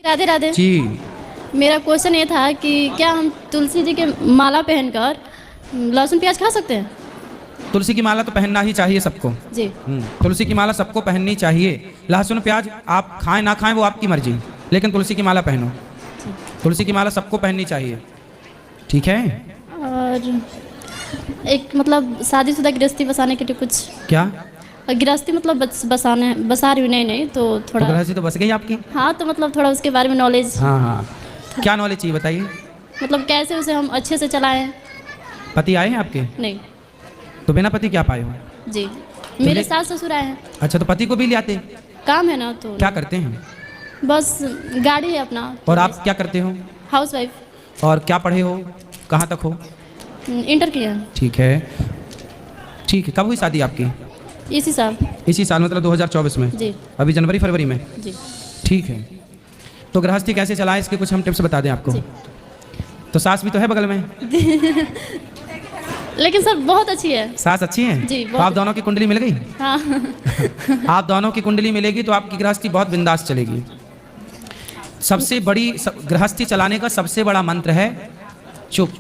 राधे राधे जी। मेरा क्वेश्चन ये था कि क्या हम तुलसी जी के माला पहनकर लहसुन प्याज खा सकते हैं? तुलसी की माला तो पहनना ही चाहिए सबको। जी। तुलसी की माला सबको पहननी चाहिए। लहसुन प्याज आप खाएं ना खाएं वो आपकी मर्जी, लेकिन तुलसी की माला पहनो। तुलसी की माला सबको पहननी चाहिए, ठीक है। और एक मतलब शादीशुदा गृहस्थी बसाने के लिए कुछ क्या गृहस्थी मतलब बसा रही हूँ, नहीं तो थोड़ा गृहस्थी तो बस गई आपकी। हाँ, तो मतलब थोड़ा उसके बारे में नॉलेज। हाँ हाँ, क्या नॉलेज चाहिए बताइए। मतलब कैसे उसे हम अच्छे से चलाएं? पति आए हैं आपके? नहीं। तो बिना पति क्या पाए हो? जी, मेरे सास ससुर आए हैं। अच्छा, तो पति को भी ले आते? काम है ना, तो क्या करते हैं? बस गाड़ी है अपना। और आप क्या करते हो? House wife. और क्या पढ़े हो, कहाँ तक हो? इंटर किया। ठीक है, ठीक है। कब हुई शादी आपकी? इसी साल। इसी साल मतलब 2024 में? जी। अभी जनवरी फरवरी में? जी। ठीक है। तो गृहस्थी कैसे चलाएं इसके कुछ हम टिप्स बता दें आपको। तो सास भी तो है बगल में। लेकिन सर बहुत अच्छी है। सास अच्छी है जी, तो आप दोनों की कुंडली मिल गई। हाँ। आप दोनों की कुंडली मिलेगी तो आपकी गृहस्थी बहुत बिंदास चलेगी। सबसे बड़ी गृहस्थी चलाने का सबसे बड़ा मंत्र है चुप।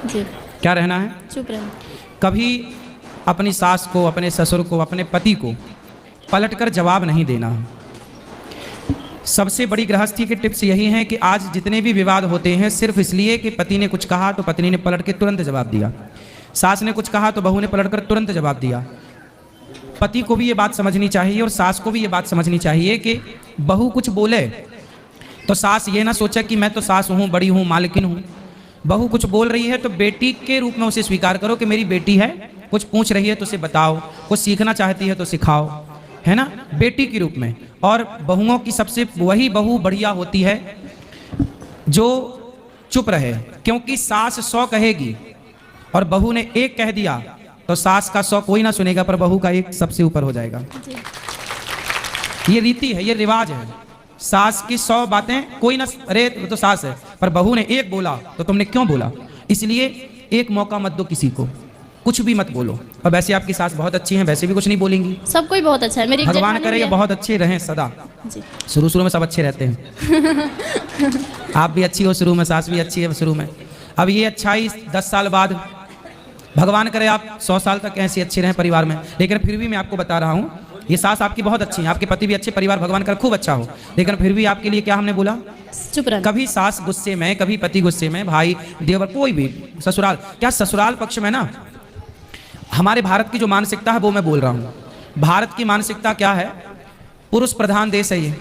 जी। क्या रहना है? चुप रहना। कभी अपनी सास को, अपने ससुर को, अपने पति को पलटकर जवाब नहीं देना। सबसे बड़ी गृहस्थी के टिप्स यही हैं कि आज जितने भी विवाद होते हैं सिर्फ इसलिए कि पति ने कुछ कहा तो पत्नी ने पलट के तुरंत जवाब दिया, सास ने कुछ कहा तो बहू ने पलटकर तुरंत जवाब दिया। पति को भी ये बात समझनी चाहिए और सास को भी ये बात समझनी चाहिए कि बहू कुछ बोले तो सास ये ना सोचे कि मैं तो सास हूँ, बड़ी हूँ, मालकिन हूँ। बहू कुछ बोल रही है तो बेटी के रूप में उसे स्वीकार करो कि मेरी बेटी है, कुछ पूछ रही है तो उसे बताओ, कुछ सीखना चाहती है तो सिखाओ, है ना, बेटी के रूप में। और बहुओं की सबसे वही बहू बढ़िया होती है जो चुप रहे, क्योंकि सास 100 कहेगी और बहू ने 1 कह दिया तो सास का 100 कोई ना सुनेगा, पर बहू का 1 सबसे ऊपर हो जाएगा। ये रीति है, ये रिवाज है। सास की 100 बातें कोई ना, अरे वो तो सास है, पर बहू ने 1 बोला तो तुमने क्यों बोला। इसलिए 1 मौका मत दो किसी को, कुछ भी मत बोलो। और वैसे आपकी सास बहुत अच्छी हैं, वैसे भी कुछ नहीं बोलेंगी। सब कोई बहुत अच्छा है। मेरी भगवान करे ये बहुत अच्छे रहें सदा। शुरू शुरू में सब अच्छे रहते हैं। आप भी अच्छी हो शुरू में, सास भी अच्छी है शुरू में। अब ये अच्छाई 10 साल बाद, भगवान करे आप 100 साल तक ऐसे अच्छे रहें परिवार में। लेकिन फिर भी मैं आपको बता रहा हूँ, ये सास आपकी बहुत अच्छी है, आपके पति भी अच्छे, परिवार भगवान करे खूब अच्छा हो। लेकिन फिर भी आपके लिए क्या हमने बोला? चुप रहना। कभी सास गुस्से में, कभी पति गुस्से में, भाई देवर कोई भी, ससुराल क्या, ससुराल पक्ष में ना हमारे भारत की जो मानसिकता है वो मैं बोल रहा हूँ। भारत की मानसिकता क्या है? पुरुष प्रधान देश है ये।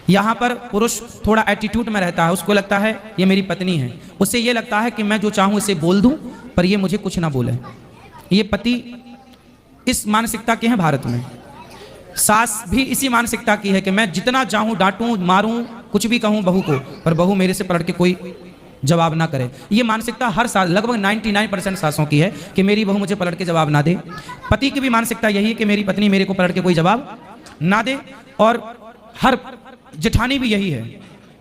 यहाँ पर पुरुष थोड़ा एटीट्यूड में रहता है, उसको लगता है ये मेरी पत्नी है, उसे ये लगता है कि मैं जो चाहूँ इसे बोल दूँ पर ये मुझे कुछ ना बोले। ये पति इस मानसिकता के हैं भारत में। सास भी इसी मानसिकता की है कि मैं जितना चाहूँ डांटूं, मारूं, कुछ भी कहूँ बहू को, पर बहू मेरे से पलट के कोई जवाब ना करे। ये मानसिकता हर साल लगभग 99% सासों की है कि मेरी बहू मुझे पलट के जवाब ना दे। पति की भी मानसिकता यही है कि मेरी पत्नी मेरे को पलट के कोई जवाब ना दे। और हर जेठानी भी यही है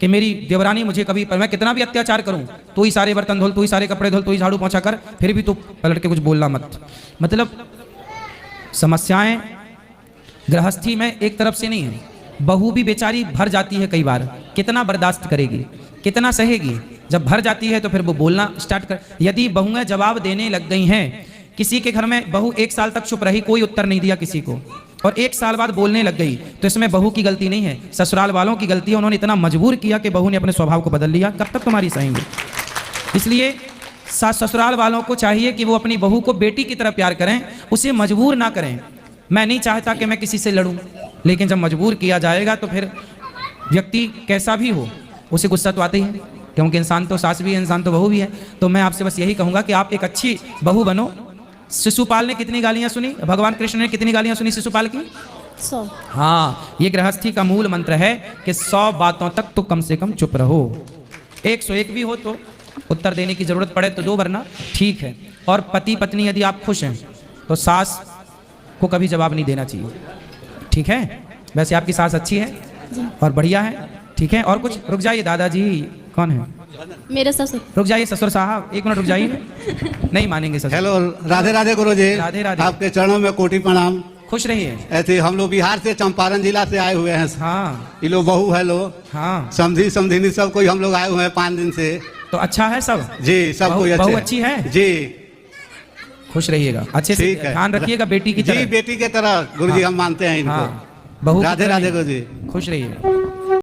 कि मेरी देवरानी मुझे कभी, पर मैं कितना भी अत्याचार करूं, तू ही सारे बर्तन धोल, तू ही सारे कपड़े धोल, तू ही झाड़ू पोंछा कर, फिर भी तू पलट के कुछ बोलना मत। मतलब समस्याएं गृहस्थी में एक तरफ से नहीं है। बहू भी बेचारी भर जाती है कई बार, कितना बर्दाश्त करेगी, कितना सहेगी। जब भर जाती है तो फिर वो बोलना स्टार्ट कर। यदि बहुएं जवाब देने लग गई हैं, किसी के घर में बहू 1 साल तक चुप रही, कोई उत्तर नहीं दिया किसी को, और 1 साल बाद बोलने लग गई, तो इसमें बहू की गलती नहीं है, ससुराल वालों की गलती है। उन्होंने इतना मजबूर किया कि बहू ने अपने स्वभाव को बदल लिया। कब तक तुम्हारी सहेंगे? इसलिए ससुराल वालों को चाहिए कि वो अपनी बहू को बेटी की तरह प्यार करें, उसे मजबूर ना करें। मैं नहीं चाहता कि मैं किसी से लड़ूं, लेकिन जब मजबूर किया जाएगा तो फिर व्यक्ति कैसा भी हो उसे गुस्सा तो आते ही है, क्योंकि इंसान तो सास भी है, इंसान तो बहू भी है। तो मैं आपसे बस यही कहूँगा कि आप एक अच्छी बहू बनो। शिशुपाल ने कितनी गालियाँ सुनी, भगवान कृष्ण ने कितनी गालियाँ सुनी शिशुपाल की? 100। हाँ, ये गृहस्थी का मूल मंत्र है कि 100 बातों तक तो कम से कम चुप रहो। 101 भी हो तो उत्तर देने की जरूरत पड़े तो दो, वरना ठीक है। और पति पत्नी यदि आप खुश हैं तो सास को कभी जवाब नहीं देना चाहिए, ठीक है। वैसे आपकी सास अच्छी है और बढ़िया है, ठीक है। और कुछ? रुक जाइए दादाजी, कौन है? मेरे ससुर। रुक जाइए ससुर साहब, 1 मिनट रुक जाइए। नहीं मानेंगे ससुर। हेलो, राधे राधे गुरु जी। राधे राधे। आपके चरणों में कोटि प्रणाम। खुश रहिए। ऐसे हम लोग बिहार से चंपारण जिला से आए हुए हैं। हाँ ये लोग बहू है लो, हाँ, समझी समझिनी सब कोई हम लोग आए हुए हैं 5 दिन से। तो अच्छा है सब। जी सब कोई बहू अच्छे अच्छी है जी। खुश रहिएगा, अच्छे से ठीक है। ध्यान रखिएगा बेटी की जी तरह। बेटी के तरह गुरुजी हम मानते हैं इनको। हाँ, बहू की राधे तरह राधे नहीं। गुरुजी। खुश रहिए।